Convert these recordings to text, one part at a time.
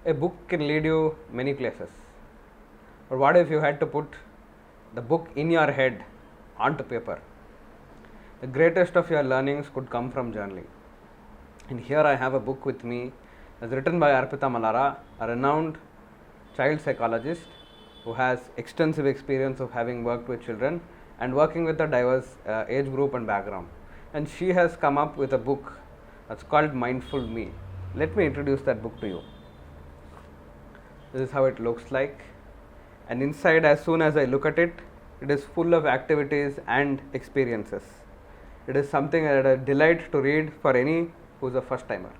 A book can lead you many places. But what if you had to put the book in your head onto paper? The greatest of your learnings could come from journaling. And here I have a book with me that's written by Arpitha Mallara, a renowned child psychologist who has extensive experience of having worked with children and working with a diverse age group and background. And she has come up with a book that's called Mindful Me. Let me introduce that book to you. This is how it looks like. And inside, as soon as I look at it, it is full of activities and experiences. It is something that I delight to read for any who's a first timer.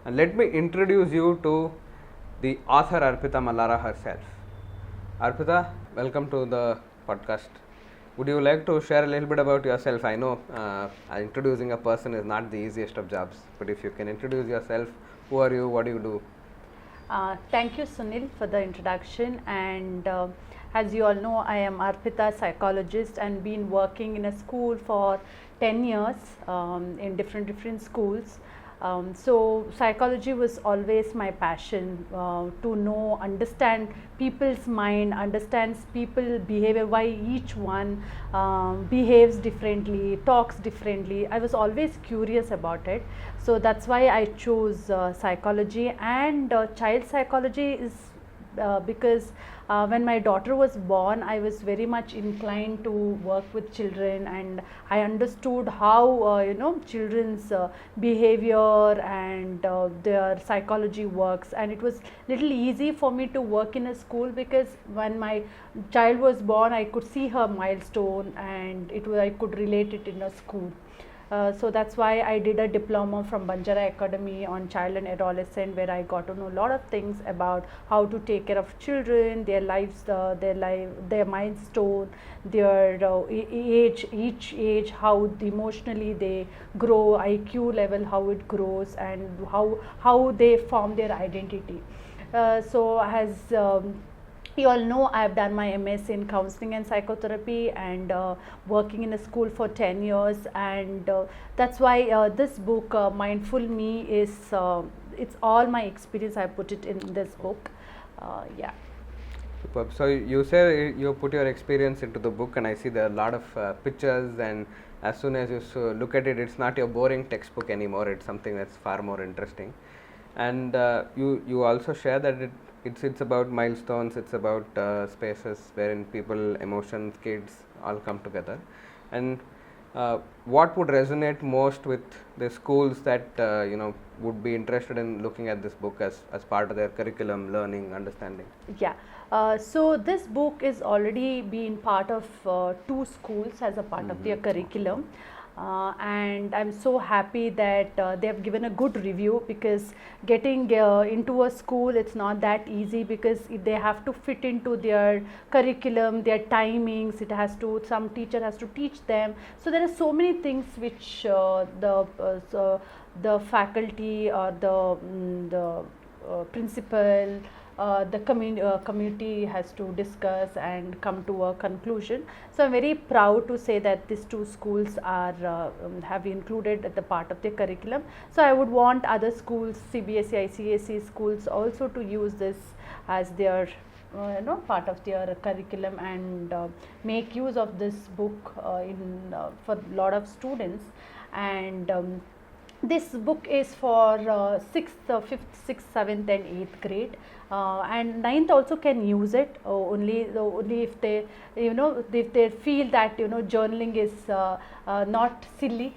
And let me introduce you to the author Arpitha Mallara herself. Arpitha, welcome to the podcast. Would you like to share a little bit about yourself? I know introducing a person is not the easiest of jobs, but if you can introduce yourself, who are you, what do you do? Thank you, Sunil, for the introduction. And as you all know, I am Arpitha, psychologist, and been working in a school for 10 years in different schools. So psychology was always my passion, to know, understand people's mind, understands people behavior, why each one behaves differently, talks differently. I was always curious about it. So that's why I chose psychology, and child psychology is because when my daughter was born, I was very much inclined to work with children, and I understood how children's behavior and their psychology works. And it was little easy for me to work in a school, because when my child was born, I could see her milestone, and I could relate it in a school. So that's why I did a diploma from Banjara Academy on child and adolescent, where I got to know a lot of things about how to take care of children, their lives, their milestone, their age, each age, how emotionally they grow, IQ level, how it grows, and how they form their identity. So as you all know, I have done my MS in counseling and psychotherapy, and working in a school for 10 years, and that's why this book, Mindful Me, is it's all my experience. I put it in this book. Yeah. Superb. So you say you put your experience into the book, and I see there are a lot of pictures, and as soon as you look at it, it's not your boring textbook anymore. It's something that's far more interesting. And you also share that it's about milestones, it's about spaces wherein people, emotions, kids all come together. And what would resonate most with the schools that would be interested in looking at this book as part of their curriculum, learning, understanding? Yeah. So this book is already been part of 2 schools as a part of their curriculum. And I'm so happy that they have given a good review, because getting into a school, it's not that easy, because they have to fit into their curriculum, their timings. Some teacher has to teach them. So there are so many things which the faculty or the principal, the community has to discuss and come to a conclusion. So I'm very proud to say that these 2 schools are have included at the part of their curriculum. So I would want other schools, CBSE, ICSE schools, also to use this as their part of their curriculum, and make use of this book for a lot of students. And this book is for 6th, 5th, 6th, 7th and 8th grade, and 9th also can use it, only if they if they feel that journaling is not silly.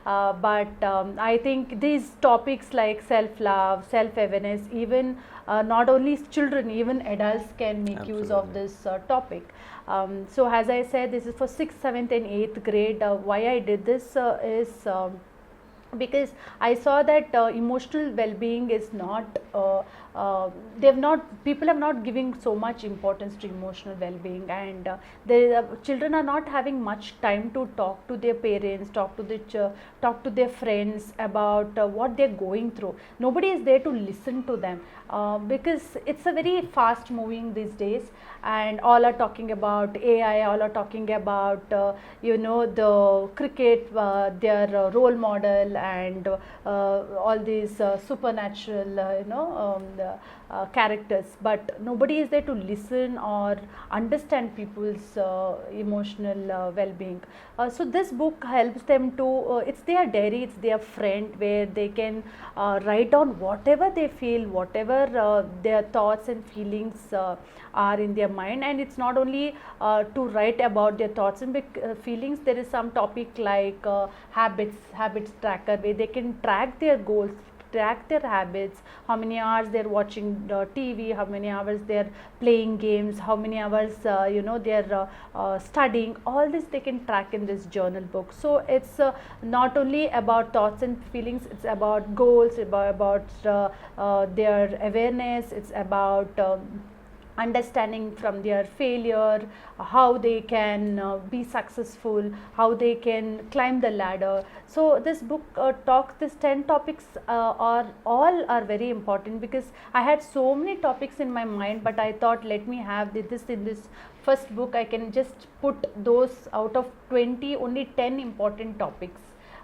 But I think these topics like self-love, self-awareness, even not only children, even adults can make Absolutely. use of this topic. So as I said, this is for 6th, 7th and 8th grade. Why I did this is because I saw that emotional well-being is not people have not giving so much importance to emotional well-being, and children are not having much time to talk to their parents, talk to their friends about what they're going through. Nobody is there to listen to them, because it's a very fast moving these days, and all are talking about AI, all are talking about the cricket, their role model, and all these supernatural characters, but nobody is there to listen or understand people's emotional well-being. So this book helps them to it's their diary, it's their friend, where they can write down whatever they feel, whatever their thoughts and feelings are in their mind. And it's not only to write about their thoughts and feelings. There is some topic like habits tracker, where they can track their goals, track their habits, how many hours they're watching TV, how many hours they're playing games, how many hours they're studying. All this they can track in this journal book. So it's not only about thoughts and feelings, it's about goals, about their awareness, it's about understanding from their failure, how they can be successful, how they can climb the ladder. So this book talks, this 10 topics are very important, because I had so many topics in my mind, but I thought, let me have this in this first book. I can just put those out of 20, only 10 important topics.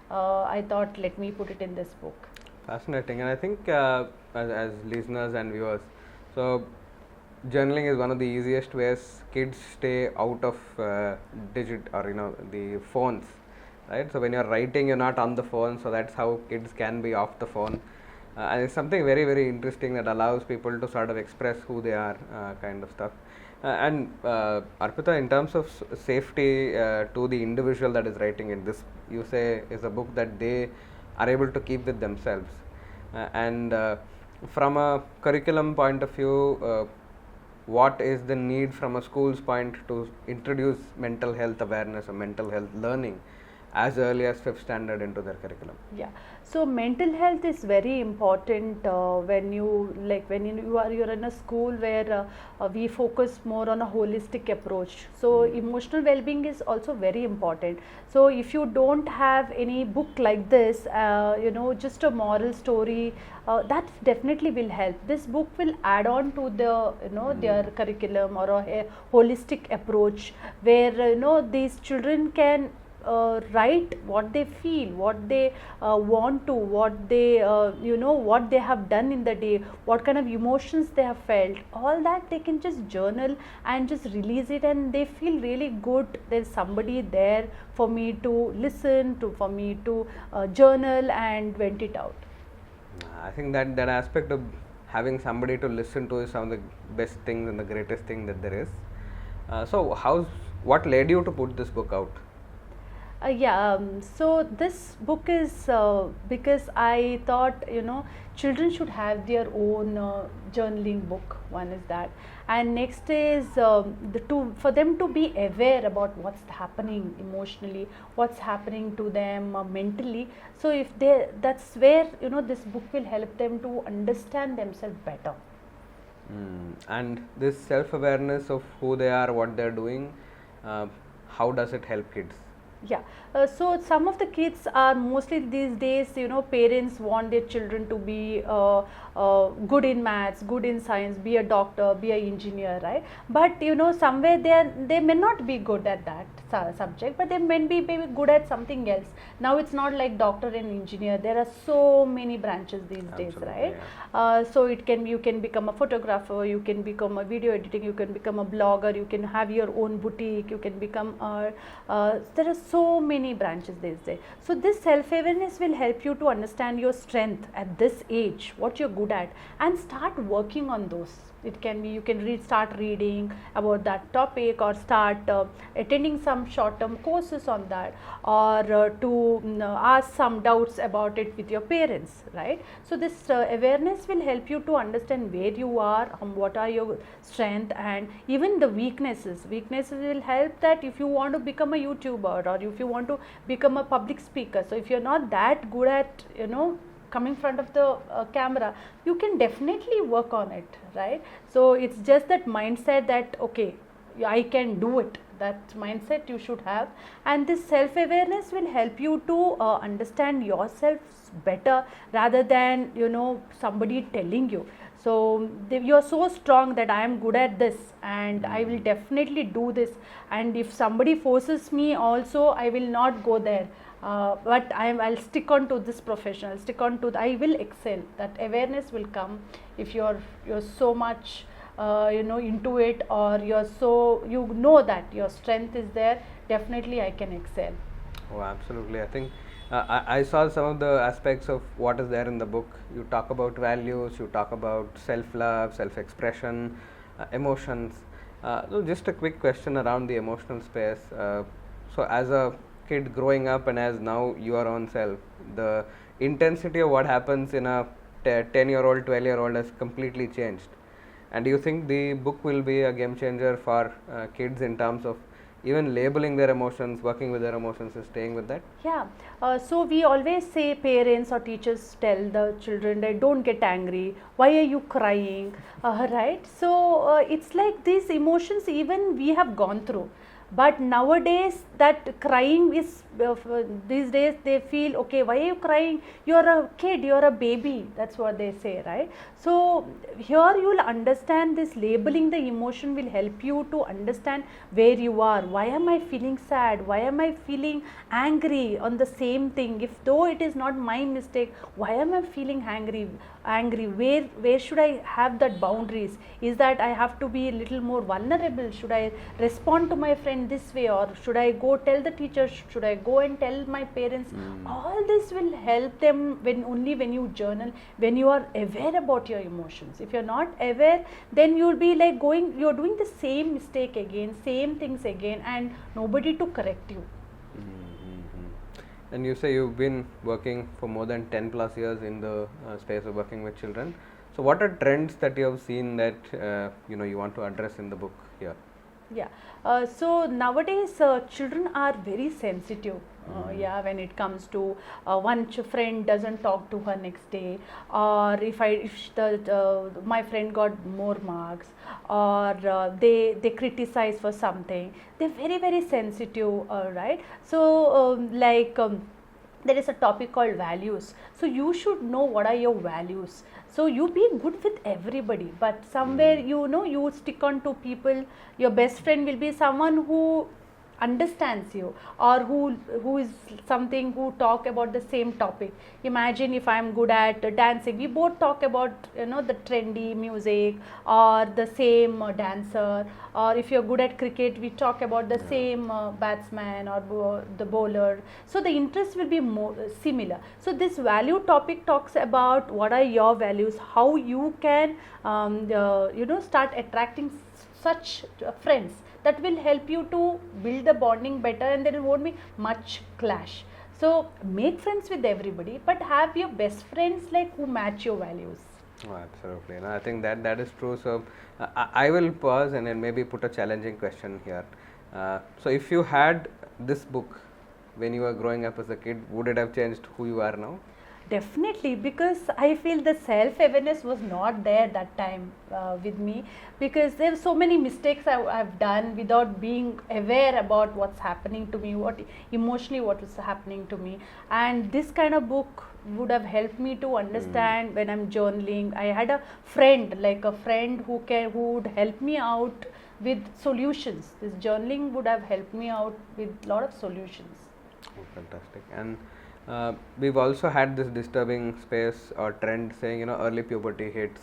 I thought, let me put it in this book. Fascinating. And I think as listeners and viewers, so journaling is one of the easiest ways kids stay out of the phones, right? So when you're writing, you're not on the phone, so that's how kids can be off the phone. And it's something very, very interesting that allows people to sort of express who they are, kind of stuff. And Arpitha, in terms of safety to the individual that is writing it, this, you say, is a book that they are able to keep with themselves. And from a curriculum point of view, what is the need from a school's point to introduce mental health awareness or mental health learning as early as 5th standard into their curriculum? Yeah, so mental health is very important when you're in a school where we focus more on a holistic approach. So emotional well-being is also very important. So if you don't have any book like this, just a moral story, that definitely will help. This book will add on to the their curriculum, or a holistic approach where these children can write what they feel, what they want to, what they what they have done in the day, what kind of emotions they have felt. All that they can just journal and just release it, and they feel really good. There's somebody there for me to listen to, for me to journal and vent it out. I think that aspect of having somebody to listen to is some of the best things and the greatest thing that there is. So what led you to put this book out? So this book is because I thought children should have their own journaling book. One is that, and next is for them to be aware about what's happening emotionally, what's happening to them mentally. So that's where this book will help them to understand themselves better. And this self-awareness of who they are, what they're doing, how does it help kids? Yeah, so some of the kids are mostly these days, parents want their children to be good in maths, good in science, be a doctor, be an engineer, right? But somewhere they may not be good at that subject, but they may be good at something else. Now it's not like doctor and engineer. There are so many branches these days, right? Yeah. So you can become a photographer, you can become a video editing, you can become a blogger, you can have your own boutique, you can become there are so many branches these days. So this self-awareness will help you to understand your strength at this age, what you're good at, and start working on those. It can be you can start reading about that topic, or start attending some short-term courses on that, or to ask some doubts about it with your parents, right? So this awareness will help you to understand where you are, what are your strengths, and even the weaknesses. Weaknesses will help that if you want to become a YouTuber, or if you want to become a public speaker. So if you're not that good at coming in front of the camera, you can definitely work on it, right? So it's just that mindset that okay, I can do it. That mindset you should have, and this self-awareness will help you to understand yourself better, rather than somebody telling you. So you are so strong that I am good at this, and I will definitely do this, and if somebody forces me also, I will not go there. but I'll stick on to this profession, I'll stick on to I will excel. That awareness will come if you're so much into it, or you know that your strength is there. Definitely I can excel. Oh, absolutely. I think I saw some of the aspects of what is there in the book. You talk about values, you talk about self-love, self-expression, emotions. So just a quick question around the emotional space. So as a kid growing up and as now your own self, the intensity of what happens in a 10-year-old, 12-year-old has completely changed. And do you think the book will be a game changer for kids in terms of even labeling their emotions, working with their emotions, and staying with that? Yeah. So we always say, parents or teachers tell the children that don't get angry. Why are you crying? Right. So it's like these emotions even we have gone through. But nowadays that crying is these days they feel, okay, why are you crying? You're a kid, you're a baby. That's what they say, right? So here you will understand this labeling the emotion will help you to understand where you are. Why am I feeling sad? Why am I feeling angry on the same thing? If though it is not my mistake, why am I feeling angry? Where should I have that boundaries? Is that I have to be a little more vulnerable? Should I respond to my friend this way, or should I go tell the teacher? Should I go and tell my parents? All this will help them when you journal, when you are aware about your emotions. If you're not aware, then you'll be like you're doing the same mistake again, same things again, and nobody to correct you. And you say you've been working for more than 10 plus years in the space of working with children. So what are trends that you have seen that you want to address in the book here? Yeah. So nowadays children are very sensitive. When it comes to one friend doesn't talk to her next day, or if my friend got more marks, or they criticize for something, they're very very sensitive, right? So there is a topic called values. So you should know what are your values. So you be good with everybody, but somewhere you stick on to people. Your best friend will be someone who understands you, or who is something who talk about the same topic. Imagine if I am good at dancing, we both talk about the trendy music or the same dancer, or if you're good at cricket, we talk about the same batsman or the bowler. So the interest will be more similar. So this value topic talks about what are your values, how you can start attracting such friends that will help you to build the bonding better, and there won't be much clash. So make friends with everybody, but have your best friends like who match your values. Oh, absolutely. No, I think that is true. So I will pause and then maybe put a challenging question here. So if you had this book when you were growing up as a kid, would it have changed who you are now? Definitely, because I feel the self-awareness was not there that time with me, because there are so many mistakes I've done without being aware about what's happening to me, what is happening to me. And this kind of book would have helped me to understand when I'm journaling. I had a friend who would help me out with solutions. This journaling would have helped me out with a lot of solutions. Oh, fantastic. And we've also had this disturbing space or trend saying early puberty hits,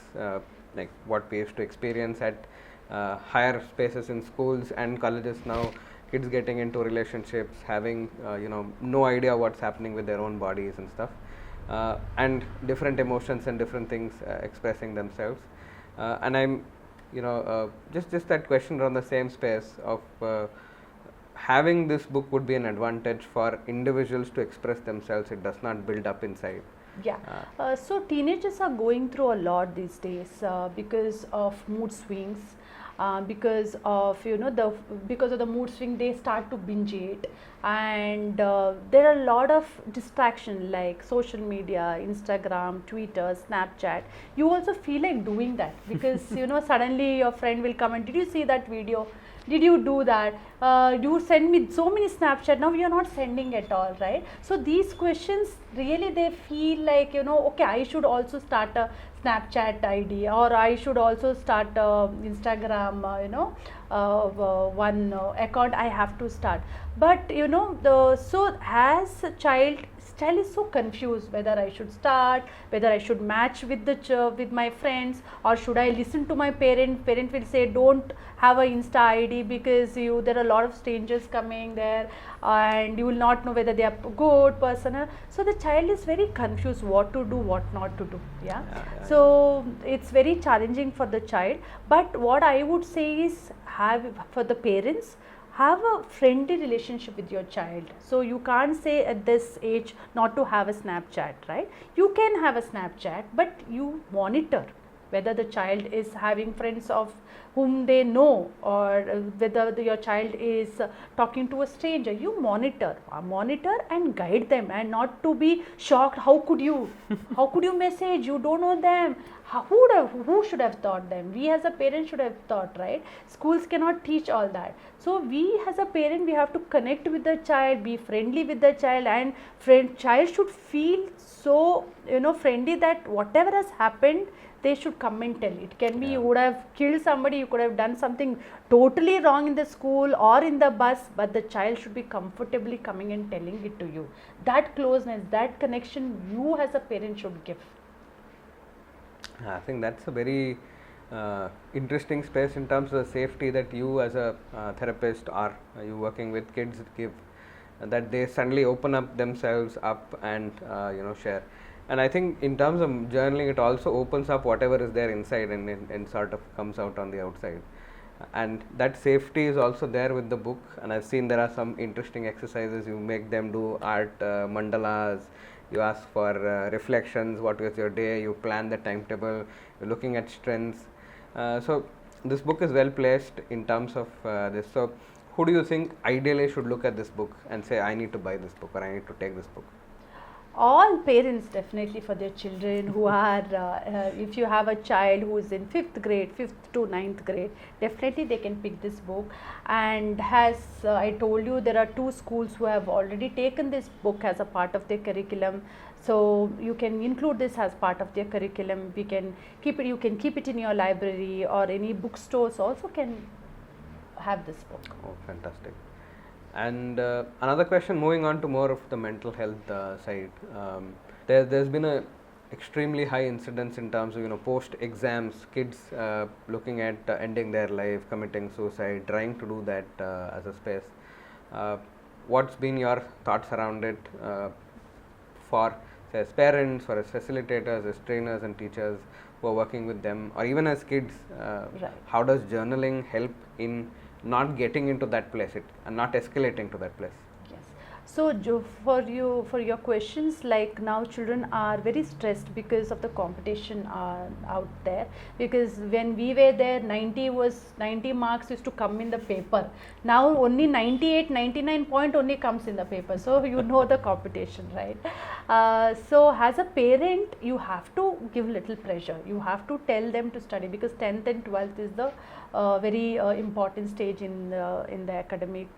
like what we used to experience at higher spaces in schools and colleges now. Kids getting into relationships, having no idea what's happening with their own bodies and stuff, and different emotions and different things expressing themselves. And I'm just that question around the same space of having this book would be an advantage for individuals to express themselves. It does not build up inside. Yeah. So teenagers are going through a lot these days because of mood swings. Because of the mood swing, they start to binge it, and there are a lot of distraction like social media, Instagram, Twitter, Snapchat. You also feel like doing that because suddenly your friend will come and, did you see that video? Did you do that? You send me so many Snapchat. Now you are not sending at all, right? So these questions really, they feel like okay, I should also start Snapchat ID, or I should also start Instagram, one account I have to start. But so as a child is so confused whether I should start, whether I should match with with my friends, or should I listen to my parent will say don't have a Insta ID because there are a lot of strangers coming there and you will not know whether they are good person. So the child is very confused what to do, what not to do. So it's very challenging for the child. But what I would say is, for the parents, have a friendly relationship with your child. So you can't say at this age not to have a Snapchat, right? You can have a Snapchat, but you monitor whether the child is having friends of whom they know, or whether your child is talking to a stranger. You monitor and guide them, and not to be shocked. How could you message? You don't know them. Who should have taught them? We as a parent should have taught, right? Schools cannot teach all that. So we as a parent, we have to connect with the child, be friendly with the child, and child should feel so friendly that whatever has happened, they should come and tell. It can be you would have killed somebody, you could have done something totally wrong in the school or in the bus, but the child should be comfortably coming and telling it to you. That closeness, that connection, you as a parent should give. I think that's a very interesting space in terms of the safety that you as a therapist, or you working with kids, give, that they suddenly open up themselves up and share. And I think in terms of journaling, it also opens up whatever is there inside and sort of comes out on the outside. And that safety is also there with the book. And I've seen there are some interesting exercises. You make them do art mandalas. You ask for reflections. What was your day? You plan the timetable. You're looking at strengths. So this book is well placed in terms of this. So who do you think ideally should look at this book and say, I need to buy this book, or I need to take this book? All parents, definitely, for their children who are, if you have a child who is in 5th to 9th grade, definitely they can pick this book. And as I told you, there are 2 schools who have already taken this book as a part of their curriculum. So you can include this as part of their curriculum. You can keep it in your library, or any bookstores also can have this book. Oh, fantastic. And another question, moving on to more of the mental health side, there's been a extremely high incidence in terms of post exams, kids looking at ending their life, committing suicide, trying to do that as a space. What's been your thoughts around it for, say, as parents, or as facilitators, as trainers and teachers who are working with them, or even as kids? Right. How does journaling help in not getting into that place and not escalating to that place? Yes. So for your questions, like now children are very stressed because of the competition out there, because when we were there, 90 marks used to come in the paper. Now only 98, 99 point only comes in the paper. So the competition, right? So as a parent, you have to give little pressure. You have to tell them to study, because 10th and 12th is the very important stage in the academic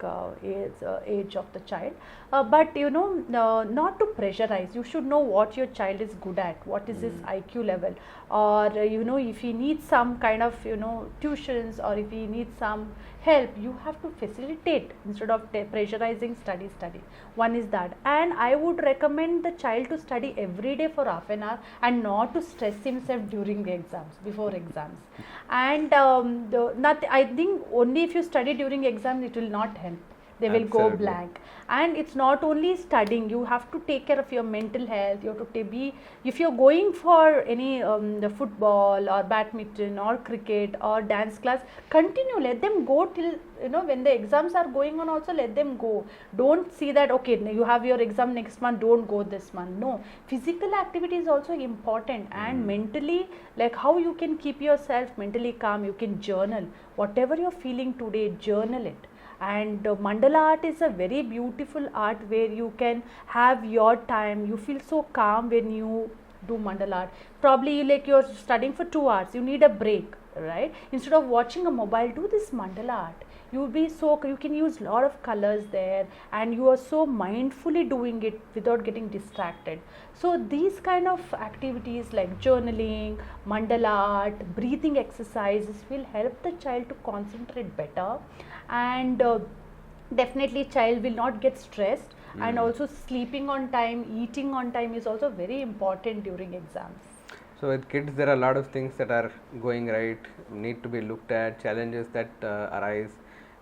age of the child. But not to pressurize. You should know what your child is good at, what is his IQ level, or if he needs some kind of tuitions, or if he needs some help, you have to facilitate instead of pressurizing. Study. One is that. And I would recommend the child to study every day for half an hour, and not to stress himself during the exams, before exams. And I think only if you study during exams, it will not help. They will go blank. And it's not only studying, you have to take care of your mental health. You have to be, if you're going for any the football or badminton or cricket or dance class, continue, let them go till when the exams are going on, also let them go. Don't see that okay, you have your exam next month, don't go this month. No, physical activity is also important. And mentally, like how you can keep yourself mentally calm, you can journal whatever you're feeling today, journal it. And mandala art is a very beautiful art where you can have your time. You feel so calm when you do mandala art. Probably like you're studying for 2 hours, you need a break. right? Instead of watching a mobile, do this mandala art. You can use a lot of colors there, and you are so mindfully doing it without getting distracted. So these kind of activities like journaling, mandala art, breathing exercises will help the child to concentrate better, and definitely child will not get stressed. And also sleeping on time, eating on time is also very important during exams. So with kids, there are a lot of things that are going right, need to be looked at, challenges that arise.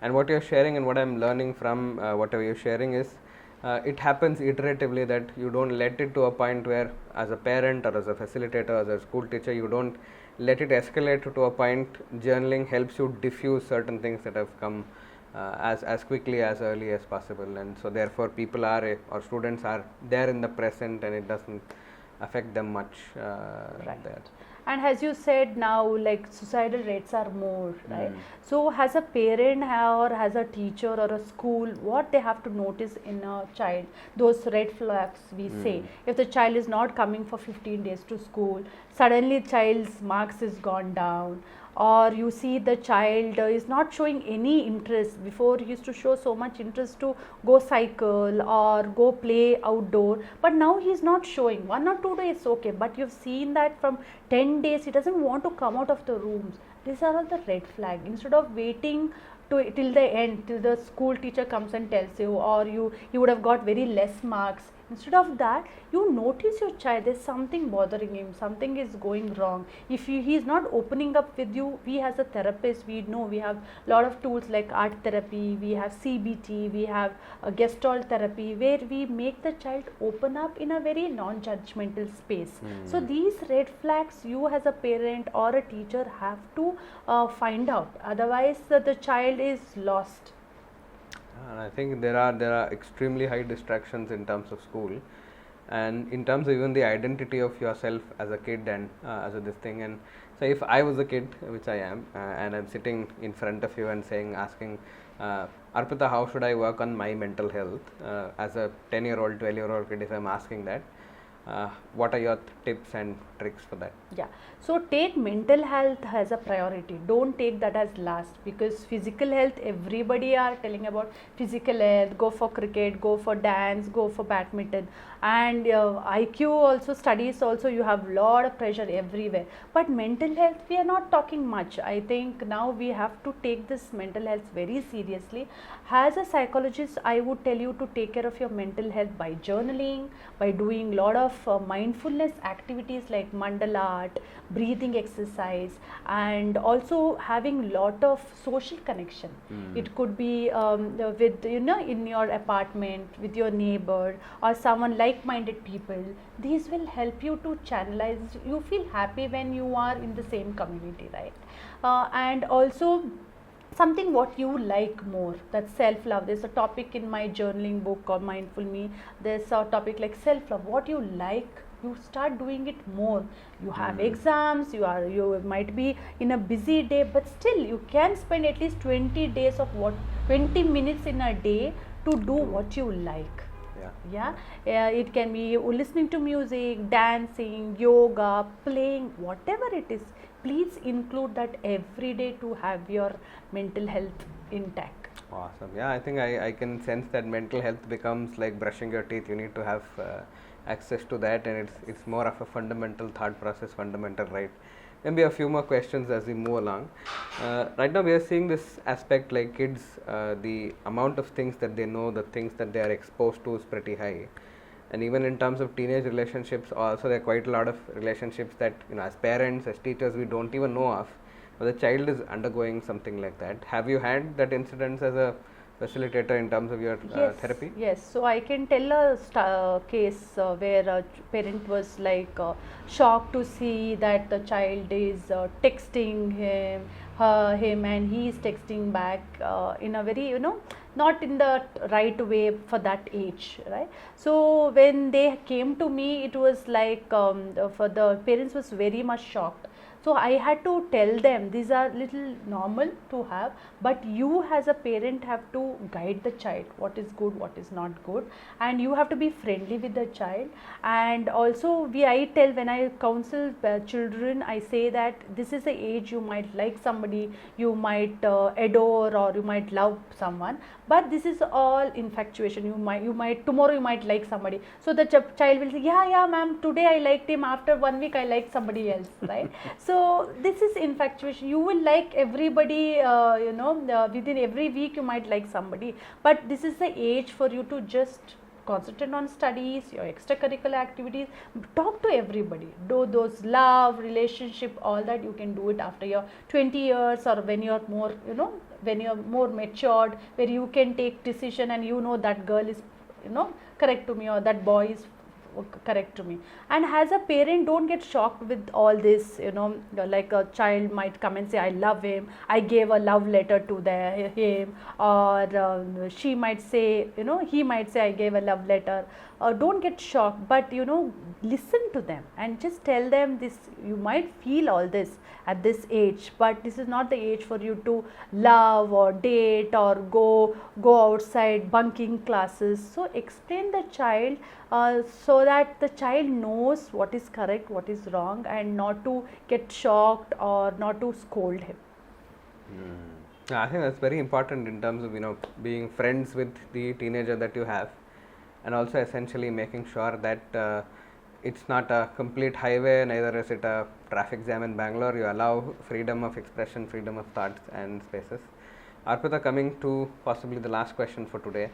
And what you're sharing and what I'm learning from whatever you're sharing is, it happens iteratively, that you don't let it to a point where, as a parent or as a facilitator, as a school teacher, you don't let it escalate to a point. Journaling helps you diffuse certain things that have come as quickly, as early as possible, and so therefore people are or students are there in the present, and it doesn't affect them much there. And as you said, now like suicidal rates are more, right? So as a parent or as a teacher or a school, what they have to notice in a child, those red flags we say. If the child is not coming for 15 days to school, suddenly child's marks is gone down, or you see the child is not showing any interest. Before he used to show so much interest to go cycle or go play outdoor, but now he is not showing. 1 or 2 days okay, but you've seen that from 10 days he doesn't want to come out of the rooms. These are all the red flag. Instead of waiting till the end, till the school teacher comes and tells you, or you would have got very less marks, instead of that, you notice your child, there's something bothering him, something is going wrong. If he is not opening up with you, we as a therapist, we know we have a lot of tools like art therapy, we have CBT, we have a gestalt therapy, where we make the child open up in a very non-judgmental space. So these red flags you as a parent or a teacher have to find out, otherwise the child is lost. I think there are extremely high distractions in terms of school, and in terms of even the identity of yourself as a kid and as a this thing. And so if I was a kid, which I am, and I'm sitting in front of you and asking Arpitha, how should I work on my mental health as a 10-year-old, 12-year-old kid, if I'm asking that, what are your tips and tricks for that? Yeah, so take mental health as a priority. Don't take that as last, because physical health, everybody are telling about physical health. Go for cricket, go for dance, go for badminton, and IQ also, studies also, you have lot of pressure everywhere. But mental health, we are not talking much. I think now we have to take this mental health very seriously. As a psychologist, I would tell you to take care of your mental health by journaling, by doing lot of mindfulness activities like mandala art, breathing exercise, and also having lot of social connection. It could be with, in your apartment, with your neighbor or someone like-minded people. These will help you to channelize. You feel happy when you are in the same community, right? And also something what you like more, that self-love. There's a topic in my journaling book called Mindful Me. There's a topic like self-love. What you like, you start doing it more. You have exams, you might be in a busy day, but still you can spend at least 20 minutes in a day to do what you like. It can be listening to music, dancing, yoga, playing, whatever it is. Please include that every day to have your mental health intact. Awesome. Yeah, I think I can sense that mental health becomes like brushing your teeth. You need to have access to that, and it's more of a fundamental thought process, fundamental right. Maybe a few more questions as we move along. Right now we are seeing this aspect like kids, the amount of things that they know, the things that they are exposed to is pretty high. And even in terms of teenage relationships also, there are quite a lot of relationships that, as parents, as teachers, we don't even know of, but the child is undergoing something like that. Have you had that incidence as a facilitator in terms of your therapy? Yes, so I can tell a case where a parent was like shocked to see that the child is texting him and he is texting back in a very, not in the right way for that age, right? So when they came to me, it was like for the parents was very much shocked. So I had to tell them these are little normal to have, but you as a parent have to guide the child what is good, what is not good, and you have to be friendly with the child. And also I tell, when I counsel children, I say that this is the age you might like somebody, you might adore, or you might love someone, but this is all infatuation. You might tomorrow you might like somebody, so the child will say, yeah ma'am, today I liked him, after 1 week I like somebody else, right? So this is infatuation. You will like everybody, within every week you might like somebody, but this is the age for you to just concentrate on studies, your extracurricular activities, talk to everybody, do those love, relationship, all that you can do it after your 20 years, or when you're more, when you're more matured, where you can take decision and that girl is, correct to me, or that boy is correct to me. And as a parent, don't get shocked with all this, like a child might come and say, I love him, I gave a love letter to him, or she might say, he might say, I gave a love letter. Don't get shocked, but listen to them and just tell them this. You might feel all this at this age, but this is not the age for you to love or date or go outside bunking classes. So explain the child, so that the child knows what is correct, what is wrong, and not to get shocked or not to scold him. I think that's very important in terms of being friends with the teenager that you have, and also essentially making sure that it's not a complete highway, neither is it a traffic jam in Bangalore. You allow freedom of expression, freedom of thoughts and spaces. Arpitha, coming to possibly the last question for today,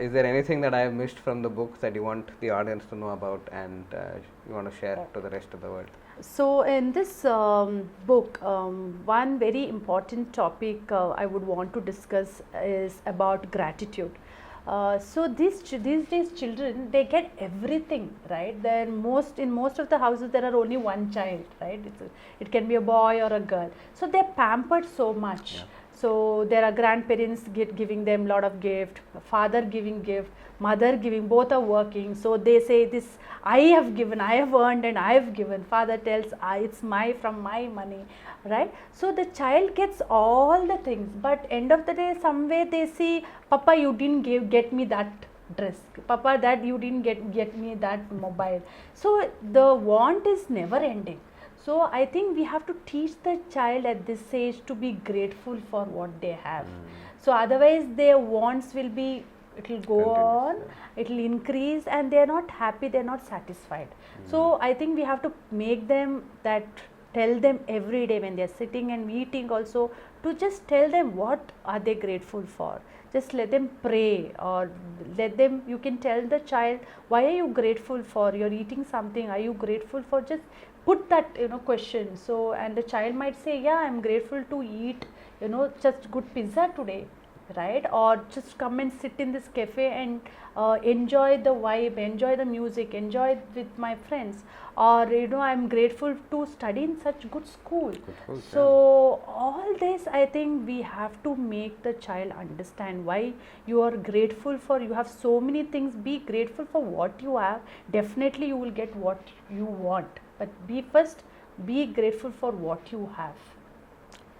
is there anything that I have missed from the book that you want the audience to know about, and you want to share to the rest of the world? So in this book, one very important topic I would want to discuss is about gratitude. So these days children, they get everything, right? In most of the houses there are only one child, right? It can be a boy or a girl. So they're pampered so much. Yeah. So there are grandparents giving them a lot of gift, father giving gift, mother giving, both are working. So they say, this I have given, I have earned, and I have given. Father tells, it's from my money, right? So the child gets all the things, but end of the day, somewhere they see, Papa, you didn't get me that dress, Papa, that you didn't get me that mobile. So the want is never ending. So I think we have to teach the child at this age to be grateful for what they have. So otherwise their wants will be, it will go on, it will increase, and they are not happy, they are not satisfied. So I think we have to make them that, tell them every day when they are sitting and eating also, to just tell them what are they grateful for. Just let them pray, or you can tell the child, why are you grateful for? You're eating something, are you grateful for? Just put that question. So, and the child might say, yeah, I'm grateful to eat just good pizza today, right? Or just come and sit in this cafe and enjoy the vibe, enjoy the music, enjoy it with my friends. Or I'm grateful to study in such good school. So all this, I think we have to make the child understand why you are grateful for. You have so many things. Be grateful for what you have. Definitely you will get what you want, but be grateful for what you have.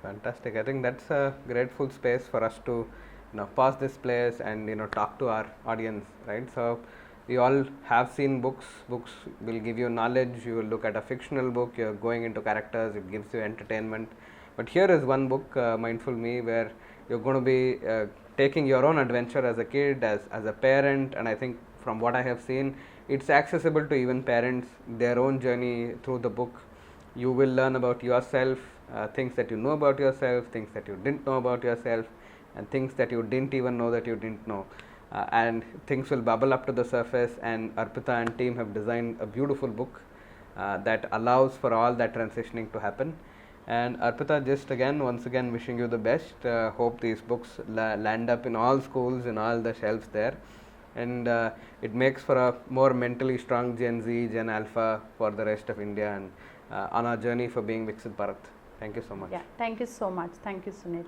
Fantastic. I think that's a grateful space for us to pause this place and talk to our audience, right? So we all have seen books will give you knowledge. You will look at a fictional book, you're going into characters, it gives you entertainment. But here is one book, Mindful Me, where you're going to be taking your own adventure as a kid, as a parent, and I think from what I have seen, it's accessible to even parents, their own journey through the book. You will learn about yourself, things that you know about yourself, things that you didn't know about yourself, and things that you didn't even know that you didn't know. And things will bubble up to the surface, and Arpitha and team have designed a beautiful book that allows for all that transitioning to happen. And Arpitha, just once again wishing you the best. Hope these books land up in all schools, in all the shelves there, and it makes for a more mentally strong Gen Z, Gen Alpha for the rest of India, and on our journey for being Viksit Bharat. Thank you so much. Yeah, thank you so much. Thank you, Sunil.